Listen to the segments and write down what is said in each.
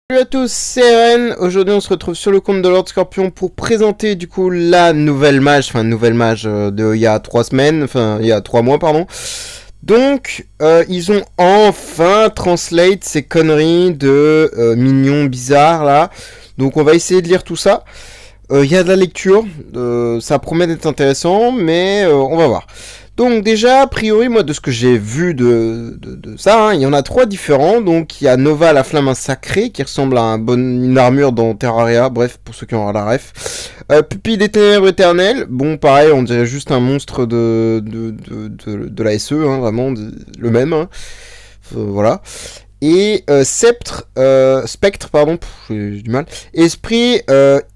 Salut à tous, c'est Ren. Aujourd'hui on se retrouve sur le compte de Lord Scorpion pour présenter du coup la nouvelle mage, de il y a 3 semaines, il y a 3 mois pardon. Donc ils ont enfin translate ces conneries de mignons bizarres là. Donc on va essayer de lire tout ça. Il y a de la lecture, ça promet d'être intéressant, mais on va voir. Donc déjà, a priori, moi, de ce que j'ai vu de ça, hein, il y en a 3 différents. Donc il y a Nova, la flamme sacrée, qui ressemble à une armure dans Terraria, bref, pour ceux qui ont la ref. Pupille des ténèbres éternelles, bon, pareil, on dirait juste un monstre de la SE, hein, vraiment, le même, hein. Voilà. Et Spectre, pardon, j'ai du mal. Esprit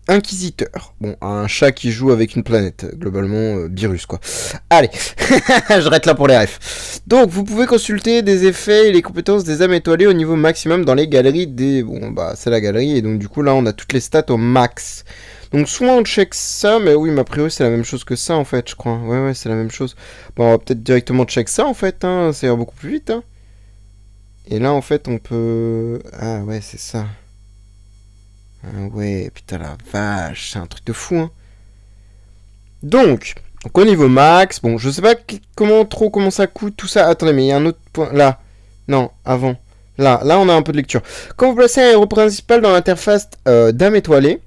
Inquisiteur. Bon, un chat qui joue avec une planète, globalement, Virus, quoi. Allez, je reste là pour les refs. Donc, vous pouvez consulter des effets et les compétences des âmes étoilées au niveau maximum dans les galeries des... Bon, bah, c'est la galerie, et donc du coup, là, on a toutes les stats au max. Donc, soit on check ça, mais oui, mais a priori, c'est la même chose que ça, en fait, je crois. Ouais, c'est la même chose. Bon, on va peut-être directement check ça, en fait, hein, ça ira beaucoup plus vite, hein. Et là, en fait, on peut... Ah ouais, c'est ça. Ah ouais, putain la vache, c'est un truc de fou, hein. Donc au niveau max, bon, je sais pas comment ça coûte, tout ça. Attendez, mais il y a un autre point, là. Non, avant. Là, on a un peu de lecture. Quand vous placez un héros principal dans l'interface d'âme étoilée,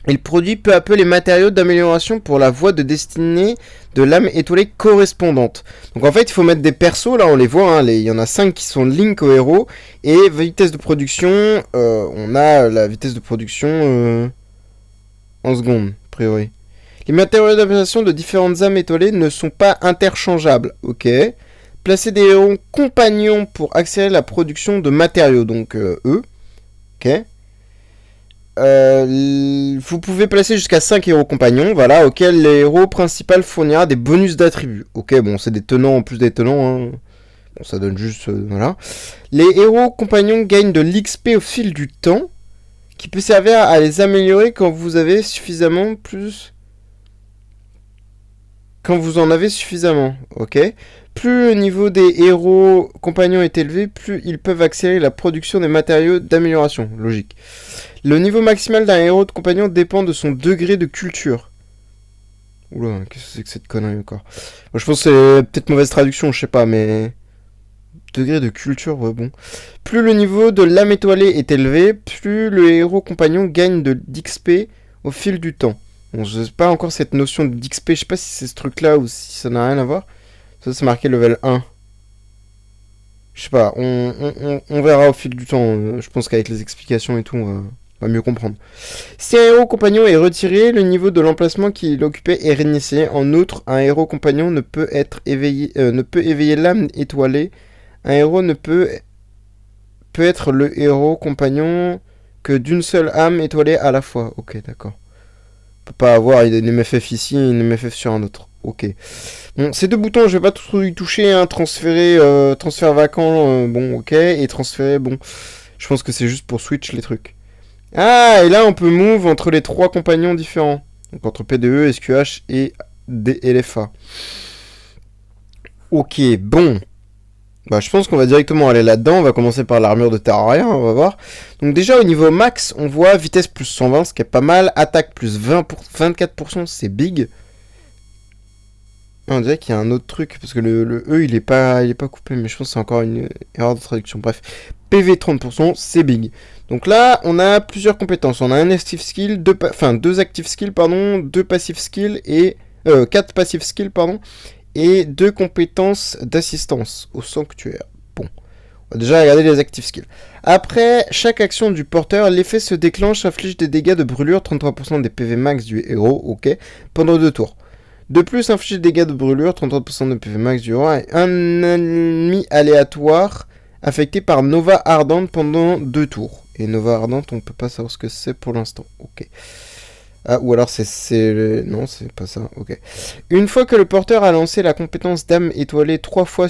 il produit peu à peu les matériaux d'amélioration pour la voie de destinée de l'âme étoilée correspondante. Donc en fait, il faut mettre des persos, là on les voit, hein, il y en a 5 qui sont link au héros. Et vitesse de production, on a la vitesse de production en secondes, a priori. Les matériaux d'amélioration de différentes âmes étoilées ne sont pas interchangeables, ok. Placer des héros compagnons pour accélérer la production de matériaux, donc eux, ok. Vous pouvez placer jusqu'à 5 héros compagnons, voilà, auxquels les héros principal fournira des bonus d'attributs. Ok, bon, c'est des tenants en plus des tenants, hein. Bon, ça donne juste... voilà. Les héros compagnons gagnent de l'XP au fil du temps, qui peut servir à les améliorer quand vous avez suffisamment plus... Quand vous en avez suffisamment, ok. Plus le niveau des héros compagnons est élevé, plus ils peuvent accélérer la production des matériaux d'amélioration, logique. Le niveau maximal d'un héros de compagnon dépend de son degré de culture. Oula, qu'est-ce que c'est que cette connerie encore? Moi, je pense que c'est peut-être mauvaise traduction, je sais pas, mais... Degré de culture, ouais, bon. Plus le niveau de l'âme étoilée est élevé, plus le héros compagnon gagne de d'XP au fil du temps. Bon, je sais pas encore cette notion d'XP, je sais pas si c'est ce truc-là ou si ça n'a rien à voir. Ça, c'est marqué level 1. Je sais pas, on verra au fil du temps. Je pense qu'avec les explications et tout, on va mieux comprendre. Si un héros compagnon est retiré, le niveau de l'emplacement qu'il occupait est réinitialisé. En outre, un héros compagnon ne peut éveiller l'âme étoilée. Un héros ne peut être le héros compagnon que d'une seule âme étoilée à la fois. Ok, d'accord. On peut pas avoir une MFF ici et une MFF sur un autre. Ok. Bon, ces deux boutons, je vais pas trop y toucher, hein. Transfert vacant, bon, ok. Et transférer, bon. Je pense que c'est juste pour switch les trucs. Ah, et là, on peut move entre les 3 compagnons différents. Donc entre PDE, SQH et LFA. Ok, bon. Bah, je pense qu'on va directement aller là-dedans. On va commencer par l'armure de Terraria, on va voir. Donc déjà, au niveau max, on voit vitesse plus 120, ce qui est pas mal. Attaque plus 24%, c'est big. On dirait qu'il y a un autre truc, parce que le E, il est pas coupé, mais je pense que c'est encore une erreur de traduction. Bref, PV 30%, c'est big. Donc là, on a plusieurs compétences. On a un active skill, deux active skills, pardon, 2 passive skills et... 4 passive skills, pardon, et 2 compétences d'assistance au sanctuaire. Bon, on va déjà regarder les active skills. Après chaque action du porteur, l'effet se déclenche, inflige des dégâts de brûlure, 33% des PV max du héros, ok, pendant 2 tours. De plus, inflige des dégâts de brûlure, 33% de PV max du héros, et un ennemi aléatoire affecté par Nova Ardente pendant 2 tours. Et Nova Ardente, on peut pas savoir ce que c'est pour l'instant, ok. Ah, ou alors non, c'est pas ça, ok. Une fois que le porteur a lancé la compétence d'âme étoilée 3 fois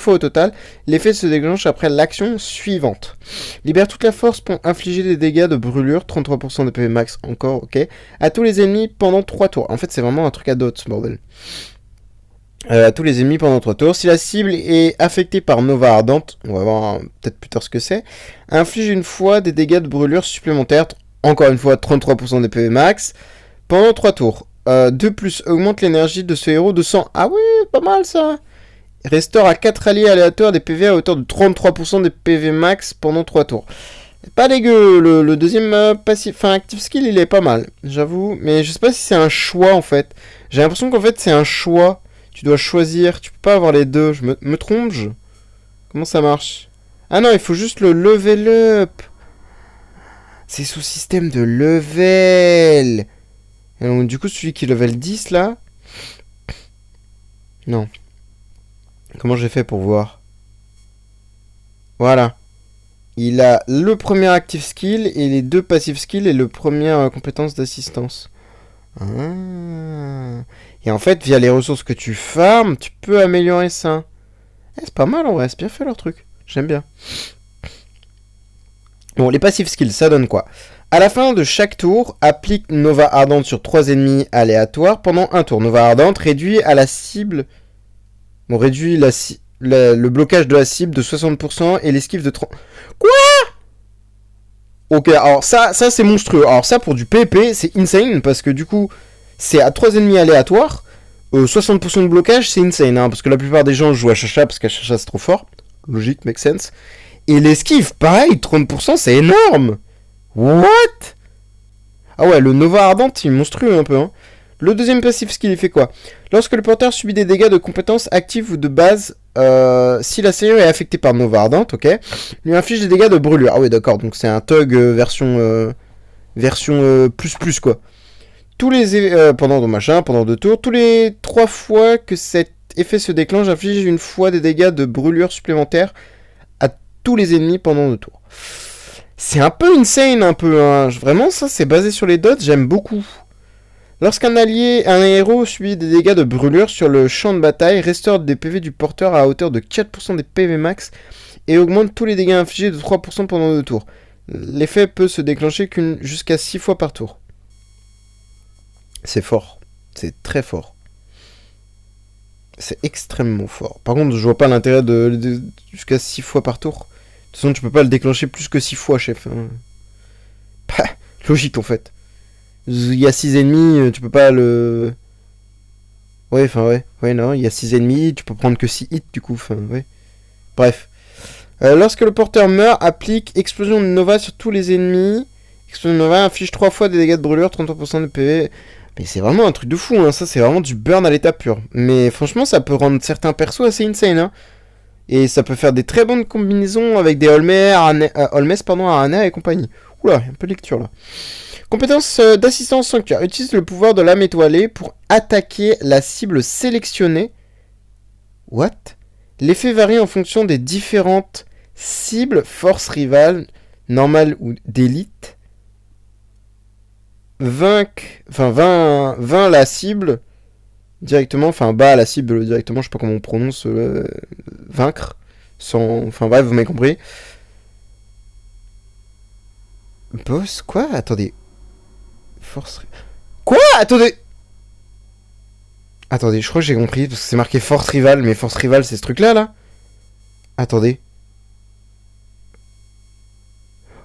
au total, l'effet se déclenche après l'action suivante. Libère toute la force pour infliger des dégâts de brûlure, 33% de PV max encore, ok, à tous les ennemis pendant 3 tours. En fait, c'est vraiment un truc à dot, ce bordel. À tous les ennemis pendant 3 tours. Si la cible est affectée par Nova Ardente, on va voir peut-être plus tard ce que c'est, inflige une fois des dégâts de brûlure supplémentaires, encore une fois 33% des PV max, pendant 3 tours. De plus, augmente l'énergie de ce héros de 100. Ah oui, pas mal ça. Restaure à 4 alliés aléatoires des PV à hauteur de 33% des PV max pendant 3 tours. Pas dégueu, le deuxième passif, enfin active skill il est pas mal, j'avoue, mais je sais pas si c'est un choix en fait. J'ai l'impression qu'en fait c'est un choix. Tu dois choisir, tu peux pas avoir les deux. Je me trompe-je? Comment ça marche? Ah non, il faut juste le level up. C'est sous système de level. Et donc, du coup, celui qui est level 10 là. Non. Comment j'ai fait pour voir? Voilà. Il a le premier active skill et les deux passive skills et le premier compétence d'assistance. Ah. Et en fait, via les ressources que tu farmes, tu peux améliorer ça. C'est pas mal en vrai, c'est bien fait leur truc. J'aime bien. Bon, les passive skills, ça donne quoi? À la fin de chaque tour, applique Nova Ardente sur 3 ennemis aléatoires pendant un tour. Nova Ardente réduit à la cible. Bon, réduit le blocage de la cible de 60% et l'esquive de 30. Quoi? Ok, alors ça c'est monstrueux. Alors ça pour du PvP, c'est insane parce que du coup, c'est à 3 ennemis aléatoires. 60% de blocage, c'est insane, hein, parce que la plupart des gens jouent à Chacha parce qu'à Chacha c'est trop fort. Logique, make sense. Et l'esquive, pareil, 30%, c'est énorme. What? Ah ouais, le Nova Ardente, il est monstrueux un peu, hein. Le deuxième passif skill, il fait quoi? Lorsque le porteur subit des dégâts de compétences actives ou de base, si la série est affectée par Nova Ardente, ok, lui inflige des dégâts de brûlure. Ah ouais, d'accord, donc c'est un Tug version plus quoi. Tous les pendant 2 tours, tous les 3 fois que cet effet se déclenche, inflige une fois des dégâts de brûlure supplémentaires à tous les ennemis pendant 2 tours. C'est un peu insane, un peu, hein. Vraiment, ça, c'est basé sur les dots, j'aime beaucoup. Lorsqu'un héros subit des dégâts de brûlure sur le champ de bataille, restaure des PV du porteur à hauteur de 4% des PV max et augmente tous les dégâts infligés de 3% pendant 2 tours. L'effet peut se déclencher jusqu'à 6 fois par tour. C'est fort. C'est très fort. C'est extrêmement fort. Par contre, je vois pas l'intérêt de jusqu'à 6 fois par tour. De toute façon, tu peux pas le déclencher plus que 6 fois, chef. Bah, logique, en fait. Il y a 6 ennemis, tu peux pas le... Ouais, enfin, ouais, non, il y a 6 ennemis, tu peux prendre que 6 hits, du coup, enfin, ouais. Bref. Lorsque le porteur meurt, applique Explosion de Nova sur tous les ennemis. Explosion de Nova inflige 3 fois des dégâts de brûlure, 33% de PV. Mais c'est vraiment un truc de fou, hein. Ça c'est vraiment du burn à l'état pur. Mais franchement, ça peut rendre certains persos assez insane, hein. Et ça peut faire des très bonnes combinaisons avec des Holmes, Arana et compagnie. Oula, il y a un peu de lecture là. Compétence d'assistance sanctuaire. Utilise le pouvoir de l'âme étoilée pour attaquer la cible sélectionnée. What? L'effet varie en fonction des différentes cibles, force rivale, normale ou d'élite. 20 la cible directement, enfin bas la cible directement, je sais pas comment on prononce vaincre, sans, enfin bref, vous m'avez compris. Boss, quoi? Attendez. Force... Quoi? Attendez, je crois que j'ai compris, parce que c'est marqué force rivale, mais force rivale c'est ce truc là. Attendez.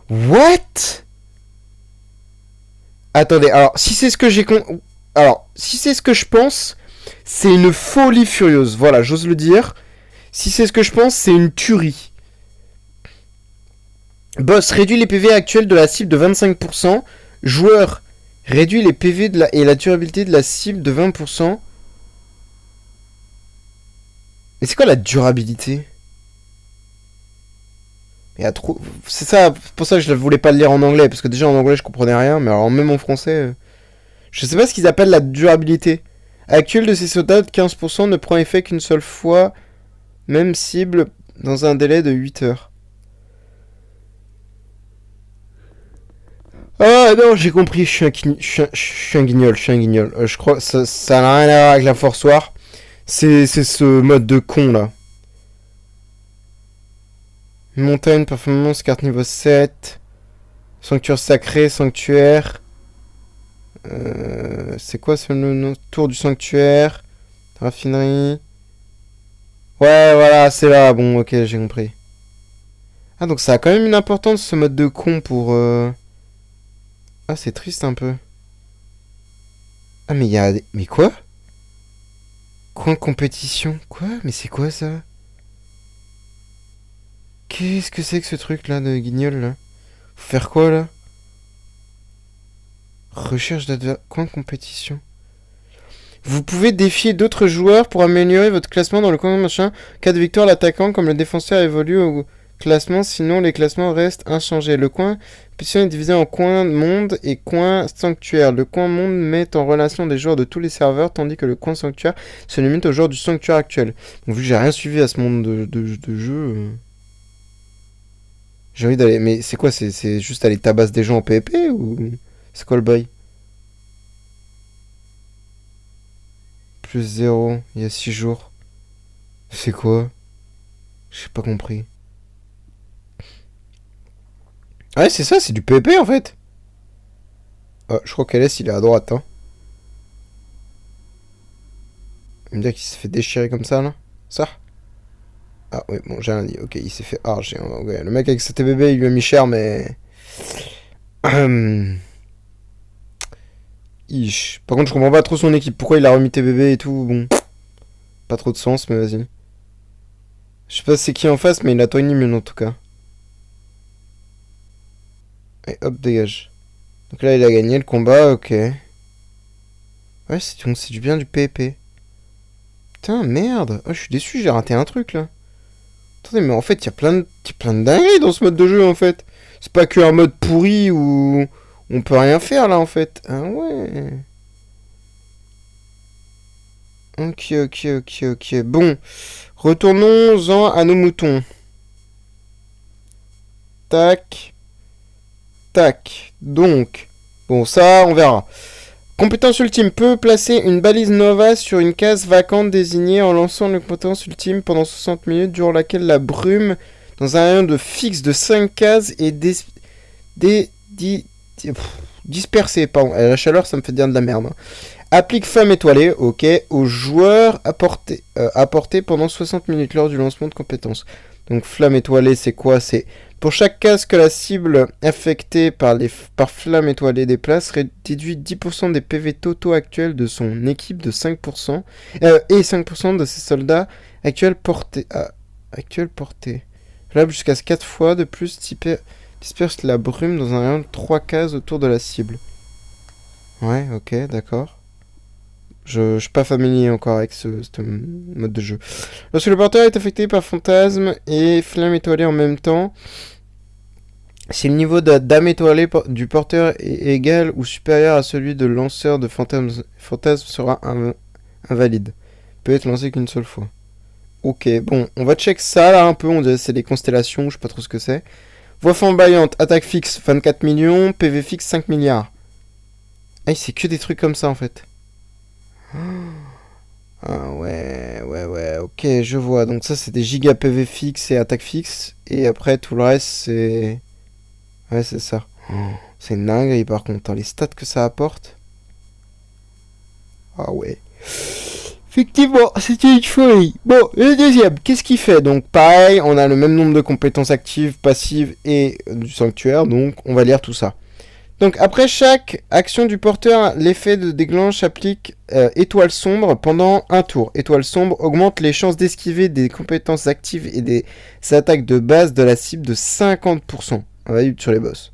What? Attendez, alors si c'est ce que si c'est ce que je pense, c'est une folie furieuse. Voilà, j'ose le dire. Si c'est ce que je pense, c'est une tuerie. Boss, réduit les PV actuels de la cible de 25%. Joueur, réduit les PV et la durabilité de la cible de 20%. Mais c'est quoi la durabilité? C'est ça, pour ça que je ne voulais pas le lire en anglais, parce que déjà en anglais je comprenais rien, mais alors même en français... Je sais pas ce qu'ils appellent la durabilité. Actuelle de ces soldats, 15% ne prend effet qu'une seule fois, même cible, dans un délai de 8 heures. Ah non, j'ai compris, je suis un guignol. Je crois que ça n'a rien à voir avec la Force War. C'est ce mode de con là. Montagne, performance, carte niveau 7. Sanctuaire sacré, sanctuaire. C'est quoi ce nom? Tour du sanctuaire. Raffinerie. Ouais, voilà, c'est là. Bon, ok, j'ai compris. Ah, donc ça a quand même une importance ce mode de con pour... Ah, c'est triste un peu. Ah, mais il y a... Mais quoi? Coin compétition? Quoi? Mais c'est quoi ça? Qu'est-ce que c'est que ce truc là de guignol là? Faut faire quoi là? Recherche d'adversaire. Coin compétition. Vous pouvez défier d'autres joueurs pour améliorer votre classement dans le coin machin. Cas de victoire, l'attaquant comme le défenseur évolue au classement, sinon les classements restent inchangés. Le coin compétition est divisé en coin monde et coin sanctuaire. Le coin monde met en relation des joueurs de tous les serveurs, tandis que le coin sanctuaire se limite aux joueurs du sanctuaire actuel. Donc vu que j'ai rien suivi à ce monde de jeu, j'ai envie d'aller... Mais c'est quoi? C'est juste aller tabasser des gens en PvP ou... C'est quoi le bail? Plus zéro il y a 6 jours. C'est quoi? J'ai pas compris. Ouais, c'est ça, c'est du PvP en fait. Ah, je crois qu'Alès il est à droite, hein. Il me dit qu'il s'est fait déchirer comme ça là. Ça? Ah oui, bon, j'ai rien dit. Ok, il s'est fait arger. Okay. Le mec avec sa TBB il lui a mis cher, mais. Ish. Par contre, je comprends pas trop son équipe. Pourquoi il a remis TBB et tout? Bon, pas trop de sens, mais vas-y. Je sais pas c'est qui en face, mais il a Tony Immune en tout cas. Et hop, dégage. Donc là, il a gagné le combat, ok. Ouais, c'est du bien du PvP. Putain, merde. Oh, je suis déçu, j'ai raté un truc là. Attendez, mais en fait, y a plein de dingueries dans ce mode de jeu en fait. C'est pas que un mode pourri où on peut rien faire là en fait. Ah ouais. Ok, ok, ok, ok. Bon, retournons-en à nos moutons. Tac, tac. Donc, bon, ça, on verra. Compétence ultime peut placer une balise Nova sur une case vacante désignée en lançant une compétence ultime pendant 60 minutes, durant laquelle la brume, dans un rayon de fixe de 5 cases, est dispersée. Pardon, la chaleur, ça me fait dire de la merde. Hein. Applique flamme étoilée, ok, aux joueurs apporté pendant 60 minutes lors du lancement de compétences. Donc flamme étoilée, c'est quoi? C'est pour chaque case que la cible affectée par flamme étoilée déplace, réduit 10% des PV totaux actuels de son équipe de 5% et 5% de ses soldats actuels portés. Là, jusqu'à 4 fois de plus, disperse la brume dans un rayon de 3 cases autour de la cible. Ouais, ok, d'accord. Je suis pas familier encore avec ce mode de jeu. Lorsque le porteur est affecté par fantasme et flamme étoilée en même temps, si le niveau d'âme étoilée du porteur est égal ou supérieur à celui de lanceur de fantasme sera invalide. Peut être lancé qu'une seule fois. Ok, bon, on va check ça là un peu, on dirait que c'est les constellations, je sais pas trop ce que c'est. Voix flamboyante, attaque fixe 24 millions, PV fixe 5 milliards. Ah, c'est que des trucs comme ça en fait. Ah ouais, ouais, ouais, ok, je vois. Donc ça, c'est des giga PV fixes et attaque fixe. Et après, tout le reste, c'est... Ouais, c'est ça. C'est une dinguerie, par contre. Hein, les stats que ça apporte. Ah ouais. Effectivement, c'était une folie. Bon, le deuxième, qu'est-ce qu'il fait? Donc pareil, on a le même nombre de compétences actives, passives et du sanctuaire. Donc on va lire tout ça. Donc après chaque action du porteur, l'effet de déclenche applique étoile sombre pendant un tour. Étoile sombre augmente les chances d'esquiver des compétences actives et des attaques de base de la cible de 50%. Valide sur les boss,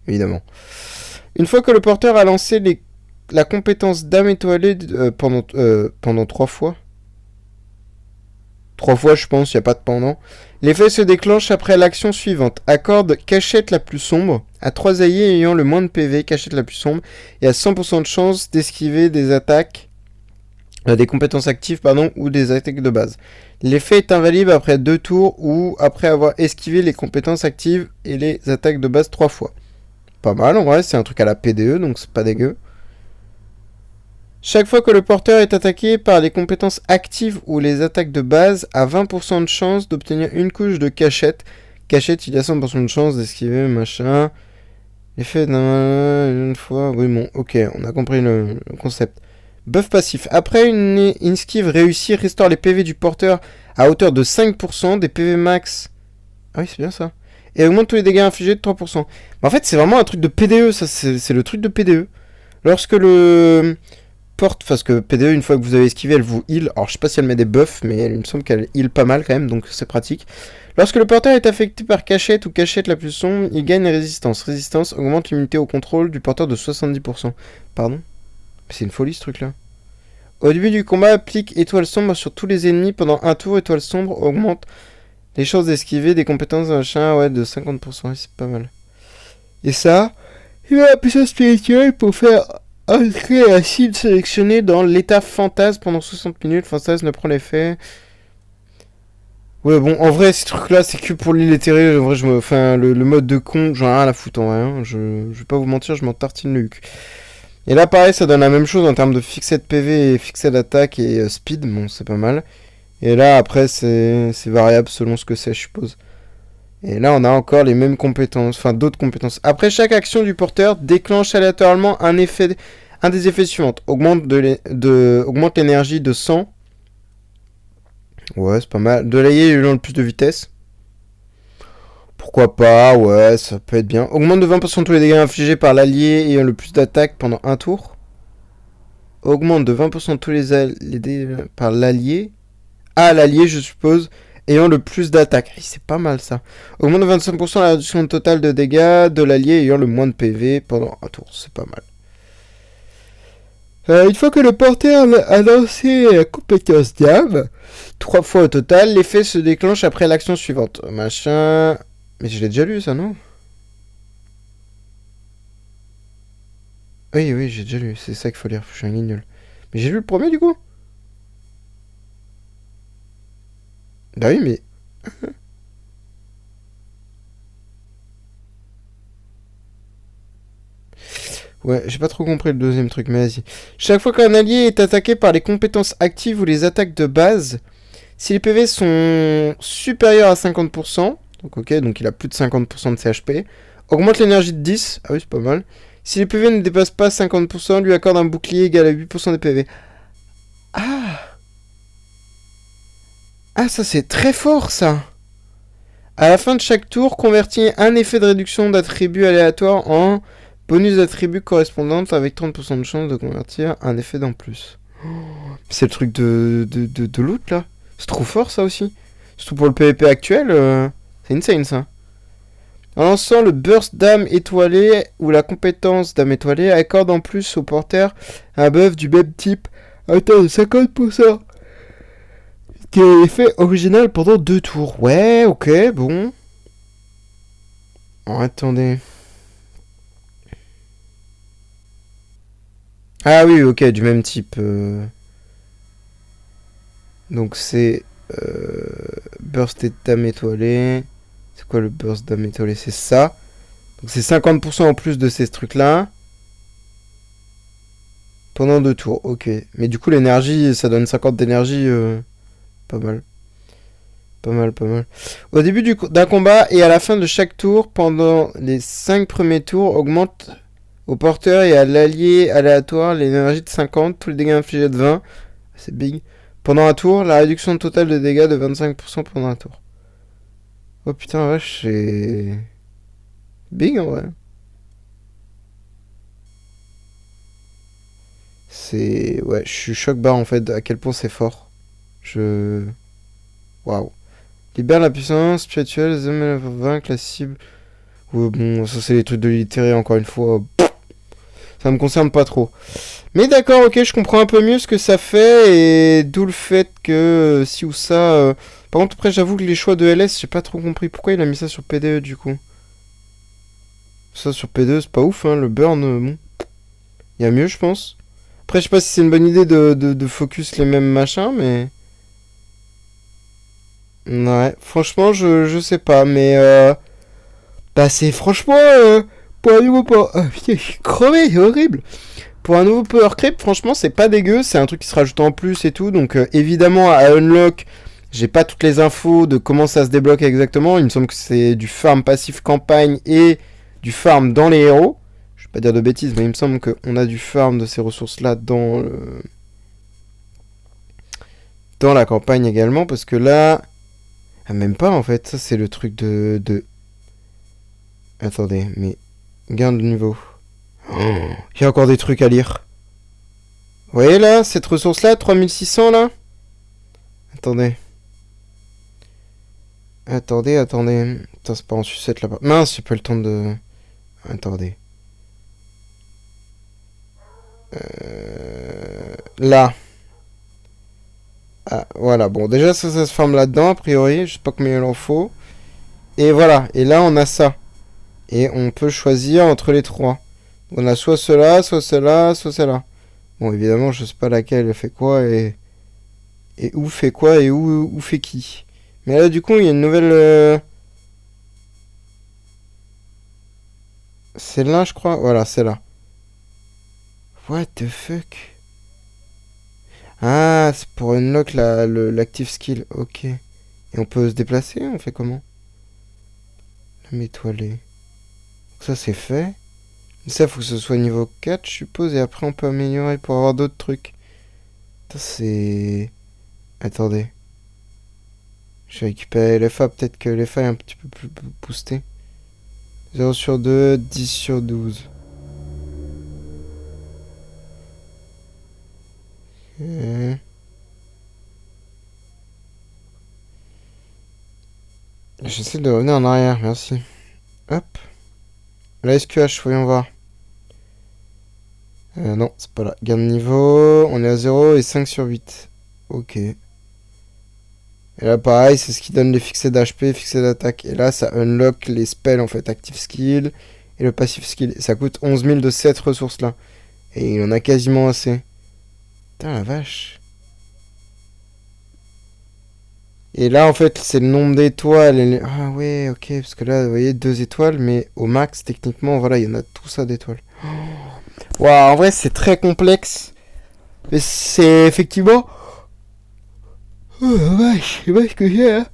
évidemment. Une fois que le porteur a lancé la compétence d'âme étoilée pendant 3 fois. 3 fois je pense, il n'y a pas de pendant. L'effet se déclenche après l'action suivante. Accorde cachette la plus sombre à 3 alliés ayant le moins de PV, cachette la plus sombre, et à 100% de chance d'esquiver des attaques, des compétences actives ou des attaques de base. L'effet est invalide après 2 tours ou après avoir esquivé les compétences actives et les attaques de base 3 fois. Pas mal en vrai, c'est un truc à la PDE donc c'est pas dégueu. Chaque fois que le porteur est attaqué par les compétences actives ou les attaques de base, a 20% de chance d'obtenir une couche de cachette. Cachette, il y a 100% de chance d'esquiver, machin. L'effet d'une fois... Oui, bon, ok, on a compris le concept. Buff passif. Après une esquive réussie, restaure les PV du porteur à hauteur de 5%, des PV max. Ah oui, c'est bien ça. Et augmente tous les dégâts infligés de 3%. Mais en fait, c'est vraiment un truc de PDE, ça, c'est le truc de PDE. Lorsque le porte, parce que PDE, une fois que vous avez esquivé, elle vous heal. Alors, je sais pas si elle met des buffs, mais il me semble qu'elle heal pas mal quand même, donc c'est pratique. Lorsque le porteur est affecté par cachette ou cachette la plus sombre, il gagne résistance. Résistance augmente l'unité au contrôle du porteur de 70%. Pardon? C'est une folie ce truc-là. Au début du combat, applique étoile sombre sur tous les ennemis pendant un tour. Étoile sombre augmente les chances d'esquiver des compétences machin, ouais, de 50%. C'est pas mal. Et ça, il a la puissance spirituelle pour faire entrer un cible sélectionné dans l'état fantasme pendant 60 minutes. Fantasme ne prend l'effet. Ouais, bon, en vrai, ces trucs-là, c'est que pour l'illettré. En vrai, enfin, le mode de con, j'en ai rien à foutre en vrai. Hein. Je vais pas vous mentir, je m'en tartine le cul. Et là, pareil, ça donne la même chose en termes de fixé de PV et fixé d'attaque et speed. Bon, c'est pas mal. Et là, après, c'est variable selon ce que c'est, je suppose. Et là, on a encore les mêmes compétences, enfin d'autres compétences. Après chaque action du porteur, déclenche aléatoirement un des effets suivants. Augmente l'énergie de 100. Ouais, c'est pas mal. De l'allié ayant le plus de vitesse. Pourquoi pas, ouais, ça peut être bien. Augmente de 20% tous les dégâts infligés par l'allié ayant le plus d'attaque pendant un tour. Augmente de 20% tous les dégâts par l'allié. Ah, l'allié, je suppose, ayant le plus d'attaque. C'est pas mal ça. Augmente de 25% la réduction totale de dégâts de l'allié ayant le moins de PV pendant un tour. C'est pas mal. Une fois que le porteur a lancé la compétence d'âme, 3 fois au total, l'effet se déclenche après l'action suivante. Machin. Mais je l'ai déjà lu ça, non? Oui, oui, j'ai déjà lu. C'est ça qu'il faut lire. Je suis un guignol. Mais j'ai lu le premier du coup? Bah oui, mais. Ouais, j'ai pas trop compris le deuxième truc, mais vas-y. Chaque fois qu'un allié est attaqué par les compétences actives ou les attaques de base, si les PV sont supérieurs à 50%, donc ok, donc il a plus de 50% de CHP, augmente l'énergie de 10, ah oui, c'est pas mal. Si les PV ne dépassent pas 50%, lui accorde un bouclier égal à 8% des PV. Ah! Ah, ça c'est très fort ça! À la fin de chaque tour, convertit un effet de réduction d'attribut aléatoire en bonus d'attribut correspondante avec 30% de chance de convertir un effet d'en plus. Oh, c'est le truc de loot là. C'est trop fort ça aussi. Surtout pour le PvP actuel, c'est insane ça. En lançant le burst d'âme étoilée ou la compétence d'âme étoilée, accorde en plus au porteur un buff du même type à hauteur de 50%. Qui est l'effet original pendant 2 tours. Ouais, ok, bon. Oh, attendez. Ah oui, ok, du même type. Donc c'est burst d'âme étoilée. C'est quoi le burst d'âme étoilée? C'est ça. Donc c'est 50% en plus de ces trucs-là. Pendant 2 tours, ok. Mais du coup l'énergie, ça donne 50 d'énergie. Pas mal. Pas mal, pas mal. Au début d'un combat et à la fin de chaque tour, pendant les 5 premiers tours, augmente au porteur et à l'allié aléatoire l'énergie de 50, tous les dégâts infligés de 20. C'est big. Pendant un tour, la réduction totale de dégâts de 25% pendant un tour. Oh putain, vache, c'est big en vrai. C'est... Ouais, je suis choc barre en fait à quel point c'est fort. Waouh. Libère la puissance spirituelle, vaincre la cible. Ouais, bon, ça c'est les trucs de l'illitéré encore une fois. Ça me concerne pas trop. Mais d'accord, ok, je comprends un peu mieux ce que ça fait et d'où le fait que si ou ça. Par contre, après, j'avoue que les choix de LS, j'ai pas trop compris. Pourquoi il a mis ça sur PDE du coup? Ça sur PDE, c'est pas ouf, hein. Le burn, bon. Il y a mieux, je pense. Après, je sais pas si c'est une bonne idée de focus les mêmes machins, mais. Ouais, franchement, je sais pas, mais. Bah, c'est franchement. Pour un nouveau power. Putain, je suis crevé, c'est horrible. Pour un nouveau power creep, franchement, c'est pas dégueu. C'est un truc qui se rajoute en plus et tout. Donc, évidemment, à Unlock, j'ai pas toutes les infos de comment ça se débloque exactement. Il me semble que c'est du farm passif campagne et du farm dans les héros. Je vais pas dire de bêtises, mais il me semble qu'on a du farm de ces ressources-là dans dans la campagne également, parce que là... Ah, même pas, en fait. Ça, c'est le truc de... Attendez, mais... Gain de niveau. Oh, il y a encore des trucs à lire. Vous voyez, là, cette ressource-là, 3600, là. Attendez. Attendez. Putain, c'est pas en sucette, là-bas. Mince, j'ai pas le temps de... Attendez. Là. Ah, voilà, bon, déjà ça se forme là-dedans, a priori, je sais pas combien il en faut. Et voilà, et là on a ça. Et on peut choisir entre les trois. On a soit cela, soit cela, soit cela. Bon, évidemment, je sais pas laquelle fait quoi et où fait quoi et où fait qui. Mais là, du coup, il y a une nouvelle... C'est là, je crois. Voilà, c'est là. What the fuck? Ah, c'est pour unlock l'active skill. Ok. Et on peut se déplacer? On fait comment? Lame étoilée. Ça, c'est fait. Ça, faut que ce soit niveau 4, je suppose. Et après, on peut améliorer pour avoir d'autres trucs. Ça, c'est... Attendez. Je vais récupérer l'FA. Peut-être que l'FA est un petit peu plus boosté. 0 sur 2, 10 sur 12. J'essaie de revenir en arrière, merci. Hop. La SQH, voyons voir. Non, c'est pas là. Gain de niveau, on est à 0 et 5 sur 8. Ok. Et là, pareil, c'est ce qui donne les fixés d'HP, fixés d'attaque. Et là, ça unlock les spells, en fait, active skill et le passive skill. Et ça coûte 11 000 de cette ressource-là. Et il en a quasiment assez. Putain, la vache. Et là, en fait, c'est le nombre d'étoiles. Ah ouais, ok, parce que là, vous voyez, 2 étoiles, mais au max, techniquement, voilà, il y en a tout ça d'étoiles. Waouh, en vrai, c'est très complexe. Mais c'est effectivement... Oh la vache, c'est pas ce que j'ai, hein.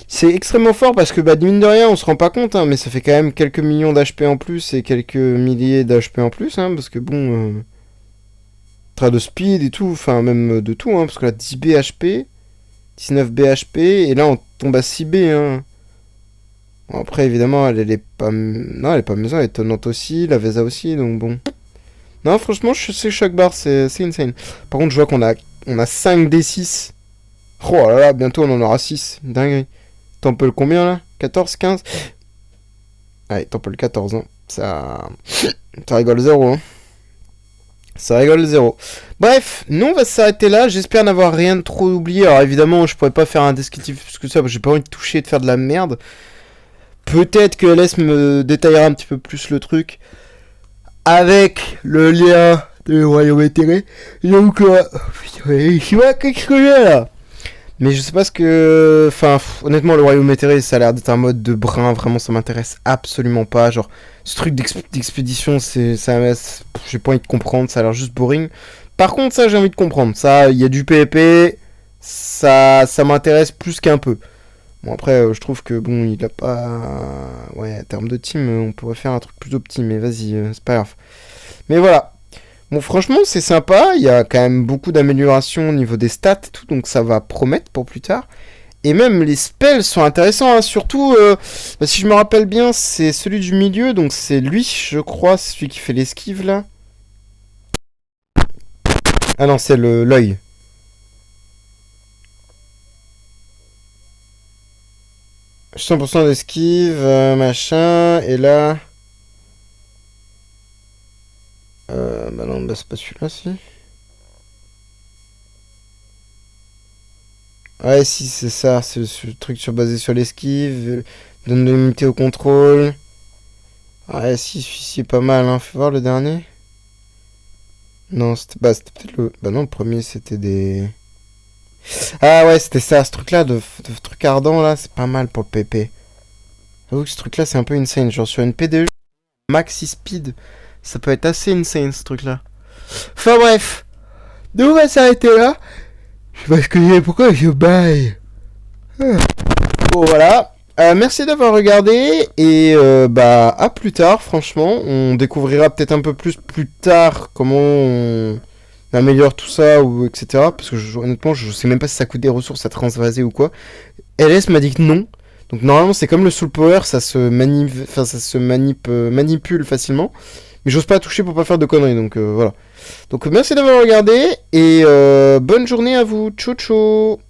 C'est extrêmement fort parce que, bah, mine de rien, on se rend pas compte, hein, mais ça fait quand même quelques millions d'HP en plus et quelques milliers d'HP en plus, hein, parce que bon... Tra de speed et tout, enfin, même de tout, hein, parce que là, 10 BHP... 19 BHP, et là on tombe à 6 B. Hein. Bon, après, évidemment, elle est pas. Non, elle est pas maison, elle est tonnante aussi, la Vesa aussi, donc bon. Non, franchement, c'est choc bar, c'est insane. Par contre, je vois on a 5 D6. Oh là là, bientôt on en aura 6. Dinguerie. Temple combien là? 14, 15? Allez, Temple 14, hein. Ça rigole 0, hein. Ça rigole 0. Bref, nous on va s'arrêter là. J'espère n'avoir rien de trop oublié. Alors évidemment, je pourrais pas faire un descriptif plus que ça, parce que j'ai pas envie de toucher et de faire de la merde. Peut-être que LS me détaillera un petit peu plus le truc avec le lien de royaume éthéré. Donc, je vois qu'est-ce que j'ai là. Mais je sais pas ce que... Enfin, honnêtement, le royaume éthéré, ça a l'air d'être un mode de brin. Vraiment, ça m'intéresse absolument pas. Genre, ce truc d'expédition, j'ai pas envie de comprendre. Ça a l'air juste boring. Par contre, ça, j'ai envie de comprendre. Ça, il y a du PvP. Ça m'intéresse plus qu'un peu. Bon, après, je trouve que, bon, il a pas... Ouais, en termes de team, on pourrait faire un truc plus optim. Mais vas-y, c'est pas grave. Mais voilà. Bon, franchement, c'est sympa. Il y a quand même beaucoup d'améliorations au niveau des stats et tout, donc ça va promettre pour plus tard. Et même les spells sont intéressants, hein. Surtout, bah, si je me rappelle bien, c'est celui du milieu, donc c'est lui, je crois, c'est celui qui fait l'esquive là. Ah non, c'est l'œil. « 100% d'esquive, machin, et là... bah non, bah c'est pas celui-là, si. Ouais, si, c'est ça, c'est le truc basé sur l'esquive, donne de l'immunité au contrôle. Ouais, si, celui-ci est pas mal, hein. Fais voir le dernier. Non, c'était peut-être le... Bah non, le premier, c'était des... Ah ouais, c'était ça, ce truc-là, de truc ardent, là, c'est pas mal pour le PP. J'avoue que ce truc-là, c'est un peu insane. Genre, sur une PDE, maxi speed, ça peut être assez insane, ce truc-là. Enfin bref, nous on va s'arrêter là. Je sais pas ce que j'ai, pourquoi je baille. Bon voilà, merci d'avoir regardé et bah à plus tard franchement. On découvrira peut-être un peu plus tard comment améliore tout ça, ou etc. Parce que honnêtement, je sais même pas si ça coûte des ressources à transvaser ou quoi. LS m'a dit que non. Donc normalement, c'est comme le Soul Power, ça se manipule facilement. Mais j'ose pas toucher pour pas faire de conneries, donc voilà. Donc merci d'avoir regardé, et bonne journée à vous. Ciao ciao.